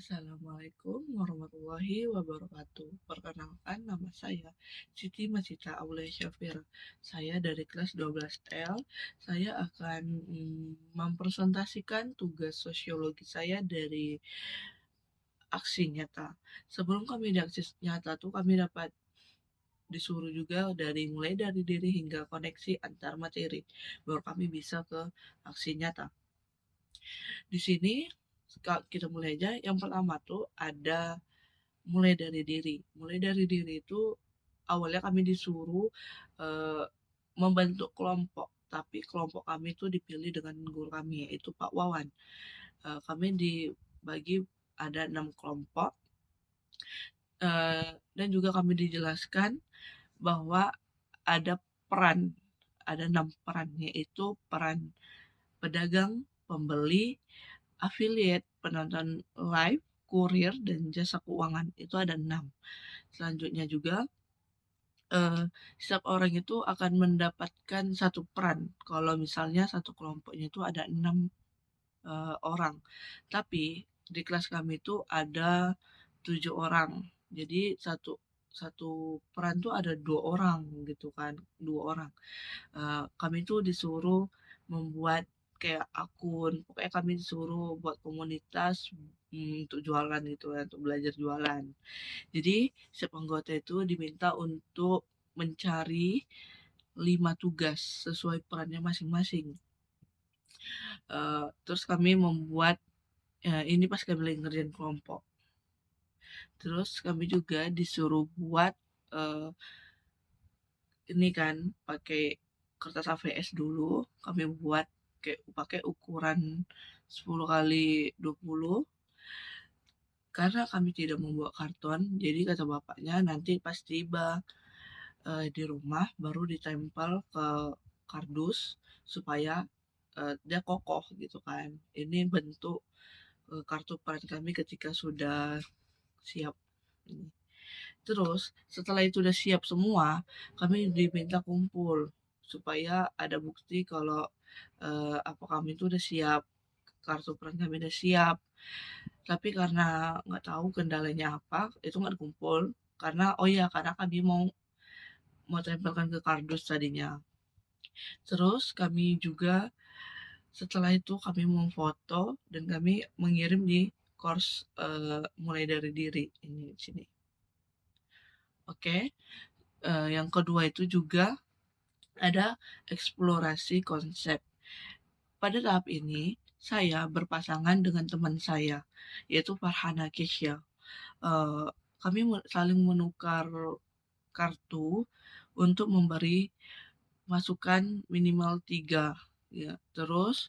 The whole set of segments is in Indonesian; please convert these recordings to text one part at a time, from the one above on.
Assalamualaikum warahmatullahi wabarakatuh. Perkenalkan, nama saya Siti Masita Aulia Syafira. Saya dari kelas 12L. Saya akan mempresentasikan tugas sosiologi saya dari aksi nyata. Sebelum kami di aksi nyata tuh kami dapat disuruh juga mulai dari diri hingga koneksi antar materi. Baru kami bisa ke aksi nyata. Di sini kita mulai aja. Yang pertama tuh ada mulai dari diri. Mulai dari diri itu awalnya kami disuruh membentuk kelompok, tapi kelompok kami itu dipilih dengan guru kami, yaitu Pak Wawan. Kami dibagi ada 6 kelompok, dan juga kami dijelaskan bahwa ada ada 6 peran, yaitu peran pedagang, pembeli, affiliate, penonton live, kurir, dan jasa keuangan. Itu ada 6. Selanjutnya juga setiap orang itu akan mendapatkan satu peran. Kalau misalnya satu kelompoknya itu ada 6 orang. Tapi di kelas kami itu ada 7 orang. Jadi satu satu peran tuh ada 2 orang gitu kan, 2 orang. Kami tuh disuruh membuat kayak akun, pokoknya kami disuruh buat komunitas untuk jualan gitu ya, untuk belajar jualan. Jadi setiap anggota itu diminta untuk mencari 5 tugas sesuai perannya masing-masing. Terus kami membuat ini pas kami lagi ngerjain kelompok. Terus kami juga disuruh buat ini kan pakai kertas AVS dulu. Kami buat pakai ukuran 10 kali 20. Karena kami tidak membawa karton, jadi kata bapaknya nanti pas tiba di rumah baru ditempel ke kardus supaya dia kokoh gitu kan. Ini bentuk kartu peran kami ketika sudah siap. Terus setelah itu udah siap semua, kami diminta kumpul supaya ada bukti kalau apa kami itu udah siap, kartu peran kami udah siap. Tapi karena nggak tahu kendalanya apa, itu nggak kumpul. Karena kami mau tempelkan ke kardus tadinya. Terus kami juga setelah itu kami memfoto dan kami mengirim di course mulai dari diri ini di sini. Oke. Yang kedua itu juga ada eksplorasi konsep. Pada tahap ini saya berpasangan dengan teman saya, yaitu Farhana Kesya. Kami saling menukar kartu untuk memberi masukan minimal 3 ya. Terus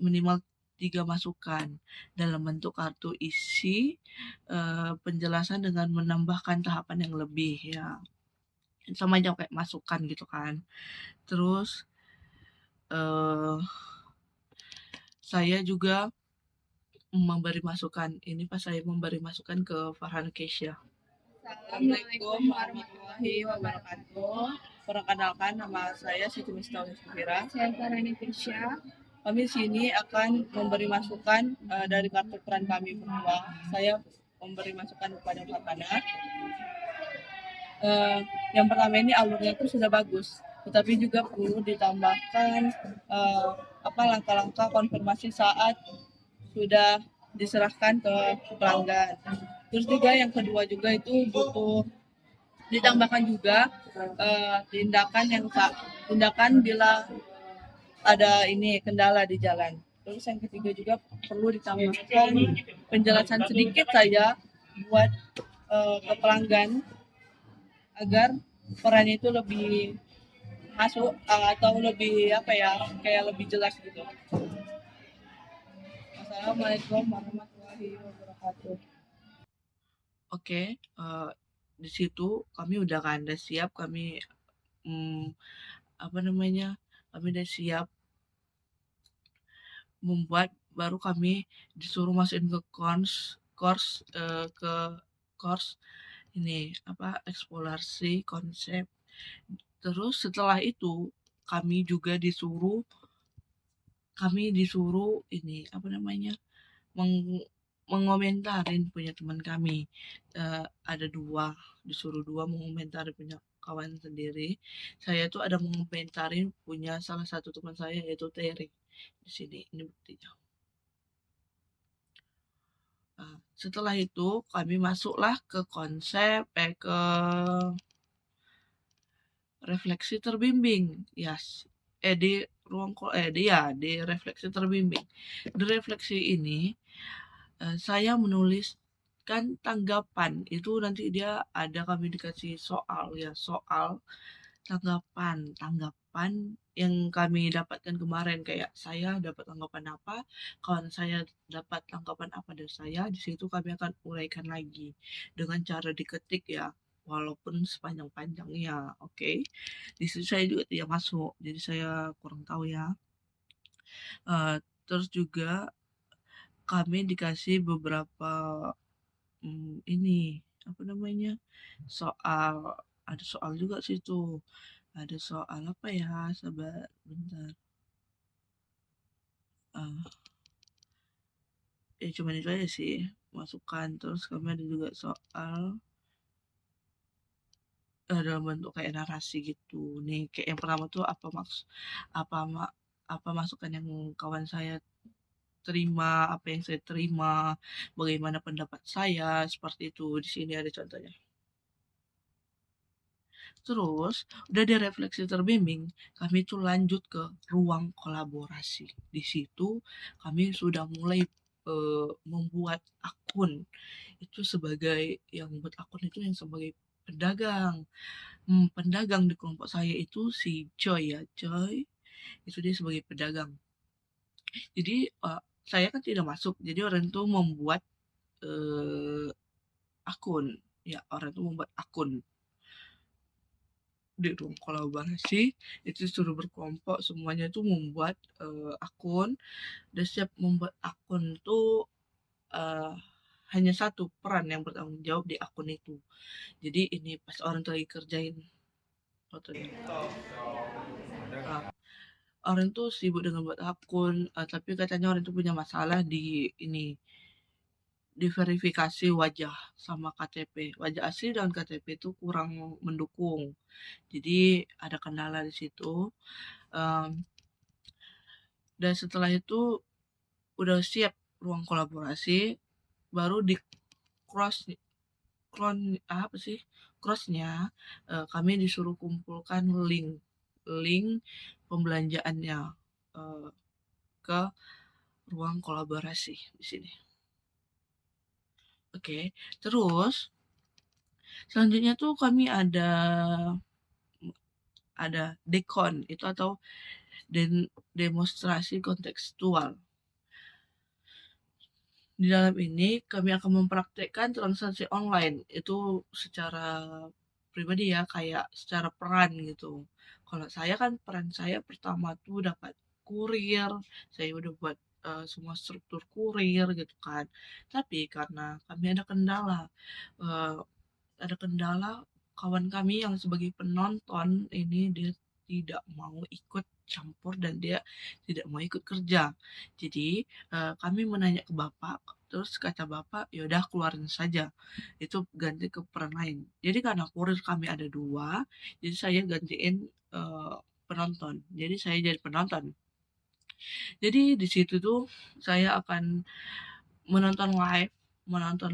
minimal 3 masukan dalam bentuk kartu isi penjelasan dengan menambahkan tahapan yang lebih ya. Sama aja kayak masukan gitu kan. Terus saya juga memberi masukan. Ini pas saya memberi masukan ke Farhan Kesya. Assalamualaikum warahmatullahi wabarakatuh. Perkenalkan, nama saya Siti Miftahul Syafira. Saya Farhana Kesya. Kami sini akan memberi masukan dari kartu peran kami berdua. Saya memberi masukan kepada Farhana. Yang pertama ini alurnya itu sudah bagus, tetapi juga perlu ditambahkan langkah-langkah konfirmasi saat sudah diserahkan ke pelanggan. Terus juga yang kedua juga itu butuh ditambahkan juga tindakan bila ada ini kendala di jalan. Terus yang ketiga juga perlu ditambahkan penjelasan sedikit saja buat ke pelanggan agar perannya itu lebih masuk atau lebih kayak lebih jelas gitu. Assalamualaikum warahmatullahi wabarakatuh. Oke, di situ kami udah siap, kami kami udah siap membuat, baru kami disuruh masukin ke course ini eksplorasi konsep. Terus setelah itu kami disuruh ini meng mengomentarin punya teman kami. Ada 2, disuruh 2 mengomentari punya kawan sendiri. Saya tuh ada mengomentarin punya salah satu teman saya yaitu Terry. Di sini, ini buktinya. Setelah itu kami masuklah ke konsep ke refleksi terbimbing. Yes. Di ruang di refleksi terbimbing. Di refleksi ini saya menuliskan tanggapan. Itu nanti dia ada kami dikasih soal ya, soal tanggapan yang kami dapatkan kemarin, kayak saya dapat tanggapan apa, kawan saya dapat tanggapan apa dari saya. Di situ kami akan uraikan lagi dengan cara diketik ya, walaupun sepanjang-panjangnya. Oke. Di situ saya juga tidak masuk, jadi saya kurang tahu ya. Terus juga kami dikasih beberapa ini apa namanya, soal, ada soal juga sih tuh. Ada soal apa ya, sabar bentar. Cuman itu aja sih masukan. Terus kami ada juga soal dalam bentuk kayak narasi gitu. Nih kayak yang pertama tuh apa apa masukan yang kawan saya terima, apa yang saya terima, bagaimana pendapat saya, seperti itu. Di sini ada contohnya. Terus udah di refleksi terbimbing, kami tuh lanjut ke ruang kolaborasi. Di situ kami sudah mulai membuat akun. Itu sebagai yang membuat akun itu yang sebagai pedagang. Pedagang di kelompok saya itu si Joy ya, Joy. Itu dia sebagai pedagang. Jadi saya kan tidak masuk. Jadi orang itu membuat akun. Ya, orang itu membuat akun di ruang kolaborasi. Itu suruh berkelompok, semuanya itu membuat akun. Dan setiap membuat akun tuh hanya satu peran yang bertanggung jawab di akun itu. Jadi ini pas orang tuh lagi kerjain fotonya. Orang tuh sibuk dengan buat akun, tapi katanya orang itu punya masalah di ini, di verifikasi wajah sama KTP. Wajah asli dan KTP itu kurang mendukung. Jadi ada kendala di situ. Dan setelah itu udah siap ruang kolaborasi, baru di cross apa sih, crossnya kami disuruh kumpulkan link pembelanjaannya ke ruang kolaborasi di sini. Oke, terus selanjutnya tuh kami ada dekon itu atau demonstrasi kontekstual. Di dalam ini kami akan mempraktekkan transaksi online itu secara pribadi ya, kayak secara peran gitu. Kalau saya kan peran saya pertama tuh dapat kurir, saya udah buat semua struktur kurir gitu kan. Tapi karena kami uh, ada kendala, kawan kami yang sebagai penonton ini dia tidak mau ikut campur dan dia tidak mau ikut kerja. Jadi kami menanya ke bapak, terus kata bapak yaudah keluarin saja, itu ganti ke peran lain. Jadi karena kurir kami ada 2, jadi saya gantiin penonton. Jadi saya jadi penonton. Jadi di situ tuh saya akan menonton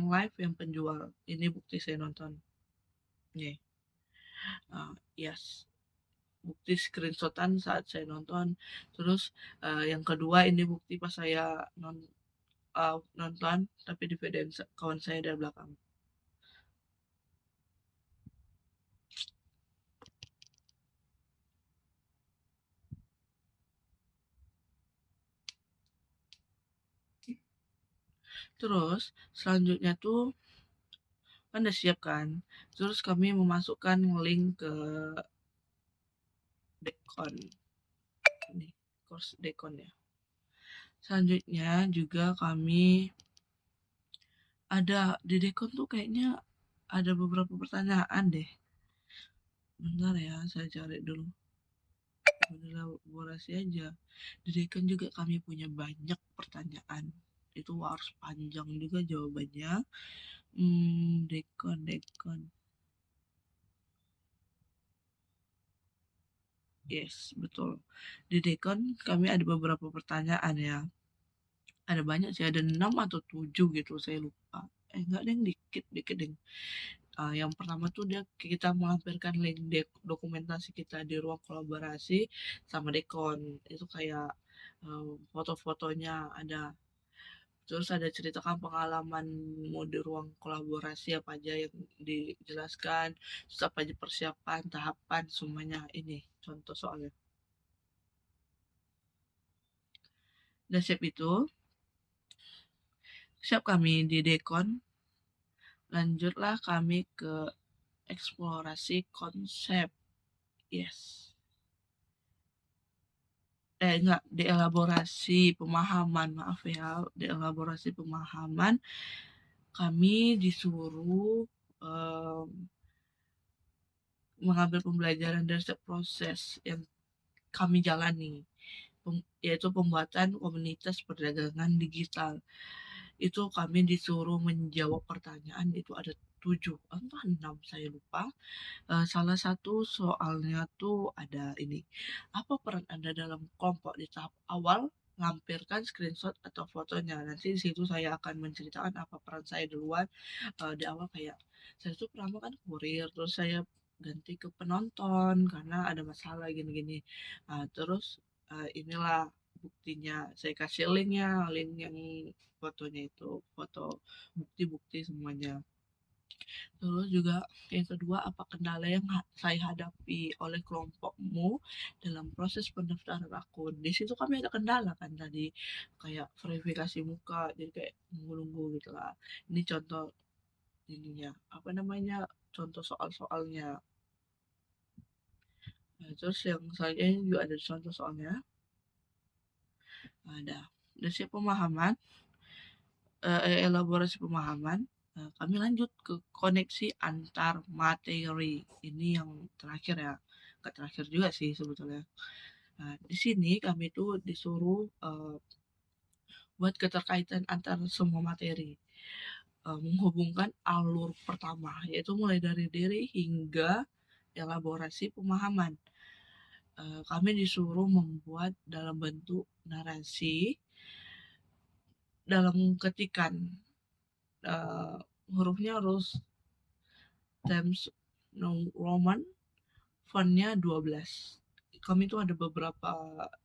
live yang penjual. Ini bukti saya nonton. Nih. Yes, bukti screenshotan saat saya nonton. Terus yang kedua ini bukti pas saya nonton tapi di videoin kawan saya dari belakang. Terus selanjutnya tuh kan udah siap kan, terus kami memasukkan link ke Dekon, ini course Dekon ya. Selanjutnya juga kami ada di Dekon tuh kayaknya ada beberapa pertanyaan deh. Bentar ya, saya cari dulu. Elaborasi aja. Di Dekon juga kami punya banyak pertanyaan. itu harus panjang juga jawabannya. Dekon. Yes, betul. Di dekon kami ada beberapa pertanyaan ya. Ada banyak sih, ada 6 atau 7 gitu, saya lupa. Enggak deh, dikit deh. Yang pertama tuh kita melampirkan link dokumentasi kita di ruang kolaborasi sama dekon. Itu kayak foto-fotonya ada. Terus ada ceritakan pengalamanmu di ruang kolaborasi, apa aja yang dijelaskan, terus apa aja persiapan, tahapan, semuanya ini contoh soalnya. Dan siap kami di dekon, lanjutlah kami ke eksplorasi konsep. Yes. Enggak, dielaborasi pemahaman, maaf ya, dielaborasi pemahaman. Kami disuruh mengambil pembelajaran dari setiap proses yang kami jalani, yaitu pembuatan komunitas perdagangan digital. Itu kami disuruh menjawab pertanyaan, itu ada 7 entah 6, saya lupa. Salah satu soalnya tuh ada ini, apa peran Anda dalam kelompok di tahap awal? Lampirkan screenshot atau fotonya. Nanti di situ saya akan menceritakan apa peran saya duluan. Di awal kayak saya tuh pertama kan kurir, terus saya ganti ke penonton karena ada masalah gini-gini. Terus inilah buktinya, saya kasih link yang fotonya itu, foto bukti-bukti semuanya. Terus juga yang kedua, apa kendala yang saya hadapi oleh kelompokmu dalam proses pendaftaran akun? Di situ kami ada kendala kan tadi, kayak verifikasi muka, jadi kayak nunggu-nunggu gitu lah. Ini contoh ininya, apa namanya, contoh soal-soalnya. Nah, terus yang selanjutnya juga ada contoh soalnya. Ada dari pemahaman, elaborasi pemahaman. Kami lanjut ke koneksi antar materi. Ini yang terakhir ya, nggak terakhir juga sih sebetulnya. Nah, di sini kami tuh disuruh buat keterkaitan antar semua materi, menghubungkan alur pertama, yaitu mulai dari diri hingga elaborasi pemahaman. Kami disuruh membuat dalam bentuk narasi dalam ketikan, hurufnya harus Times New Roman, fontnya 12. Kami tuh ada beberapa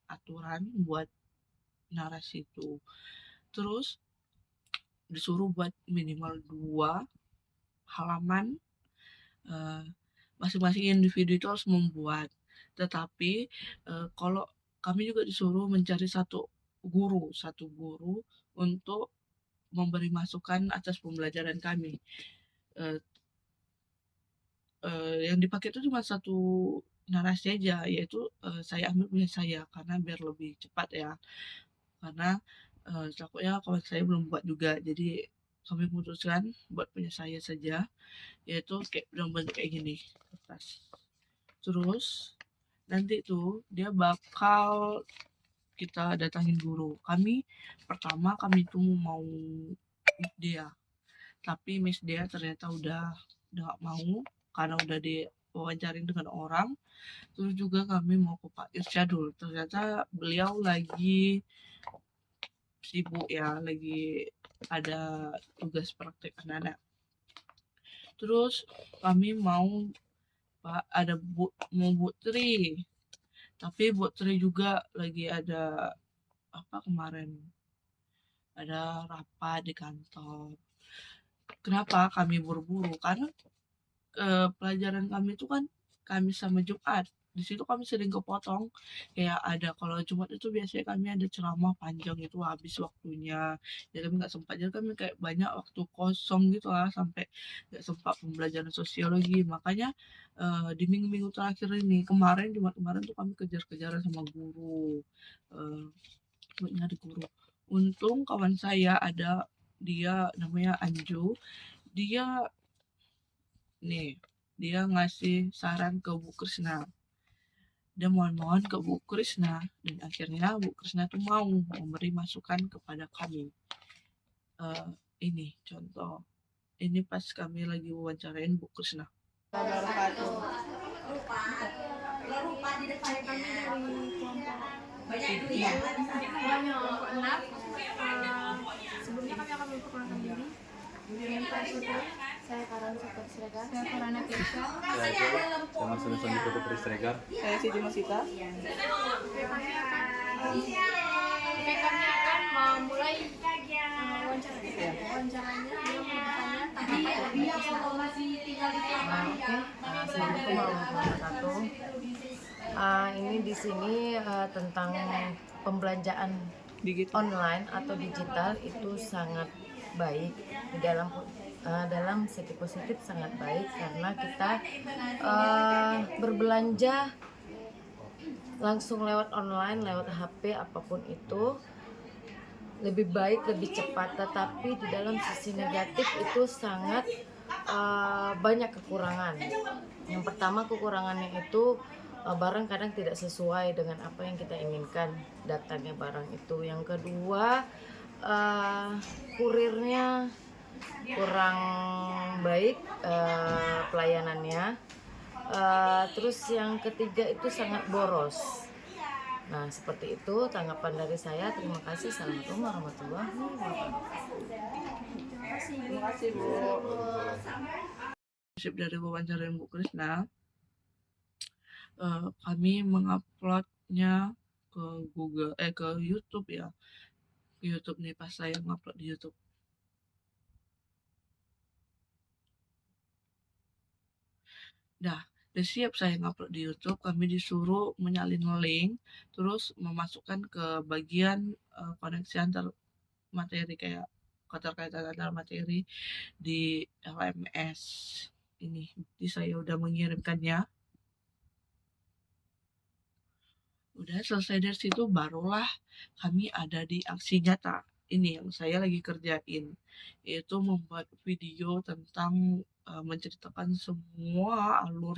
aturan buat narasi itu. Terus disuruh buat minimal 2 halaman, masing-masing individu itu harus membuat. Tetapi kalau kami juga disuruh mencari satu guru untuk memberi masukan atas pembelajaran kami. Yang dipakai itu cuma satu narasi aja, yaitu saya ambil punya saya karena biar lebih cepat ya. Karena takutnya kawan saya belum buat juga, jadi kami memutuskan buat punya saya saja, yaitu kayak dalam bentuk kayak gini, kertas. Terus nanti tuh dia bakal kita datangin guru. Pertama kami tuh mau meet dia, tapi Miss dia ternyata udah gak mau karena udah diwawancarin dengan orang. Terus juga kami mau ke Pak Irsyadul, ternyata beliau lagi sibuk ya, lagi ada tugas praktek anak-anak. Terus kami mau ada mau Bu Tri, tapi Bu Tri juga lagi ada apa kemarin, ada rapat di kantor. Kenapa kami buru-buru? Karena pelajaran kami itu kan Kamis sama Jumat. Di situ kami sering kepotong, kayak ada kalau Jumat itu biasanya kami ada ceramah panjang, itu habis waktunya, jadi kami nggak sempat, jadi kami kayak banyak waktu kosong gitu lah, sampai nggak sempat pembelajaran sosiologi. Makanya di minggu-minggu terakhir ini, Jumat kemarin tuh kami kejar-kejaran sama guru, buat nyari guru. Untung kawan saya ada, dia namanya Anju, dia dia ngasih saran ke Bu Krisna. Dia mohon-mohon ke Bu Krisna, dan akhirnya Bu Krisna tuh mau memberi masukan kepada kami. Eee, ini contoh, ini pas kami lagi wawancarain Bu Krisna. Saya kami dari kelompok 6. Sebelumnya kami akan memperkenalkan diri. Dengan Prasetyo, saya Karan Super Siregar. Saya Farana Krisha. Saya Marcelin Sandi Putu Siregar. Saya Siti Masita. Kami akan memulai wawancaranya dengan bertanya tanggapan dari Krisna. Assalamualaikum warahmatullahi wabarakatuh. Ini di sini tentang pembelanjaan online atau digital itu sangat baik di dalam segi positif, sangat baik karena kita berbelanja langsung lewat online, lewat HP apapun itu lebih baik, lebih cepat. Tetapi di dalam sisi negatif itu sangat banyak kekurangan. Yang pertama, kekurangannya itu barang kadang tidak sesuai dengan apa yang kita inginkan datangnya barang itu. Yang kedua, kurirnya kurang baik pelayanannya. Terus yang ketiga itu sangat boros. Nah, seperti itu tanggapan dari saya. Terima kasih. Assalamualaikum warahmatullahi wabarakatuh. Terima kasih Bu. Prinsip dari wawancara Bu Krisna, kami menguploadnya ke ke YouTube ya. Ke YouTube nih, pas saya ngupload di YouTube. Nah, udah siap saya ngupload di YouTube, kami disuruh menyalin link, terus memasukkan ke bagian koneksi antar materi, kayak keterkaitan antar materi di LMS ini. Jadi saya udah mengirimkannya. Udah selesai dari situ barulah kami ada di aksi nyata. Ini yang saya lagi kerjain, yaitu membuat video tentang menceritakan semua alur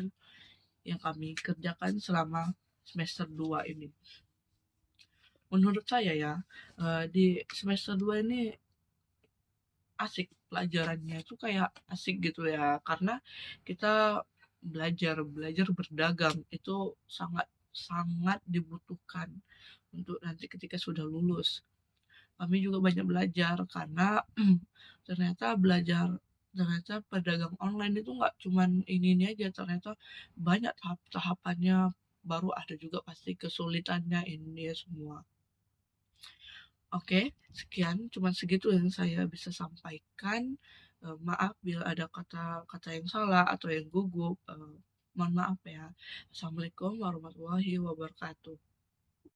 yang kami kerjakan selama semester 2 ini. Menurut saya ya, di semester 2 ini asik, pelajarannya itu kayak asik gitu ya, karena kita belajar berdagang itu sangat sangat dibutuhkan untuk nanti ketika sudah lulus. Kami juga banyak belajar karena ternyata pedagang online itu nggak cuman ini aja, ternyata banyak tahapannya, baru ada juga pasti kesulitannya, ini ya semua. Oke, sekian, cuman segitu yang saya bisa sampaikan. Maaf bila ada kata-kata yang salah atau yang gugup, mohon maaf ya. Assalamualaikum warahmatullahi wabarakatuh.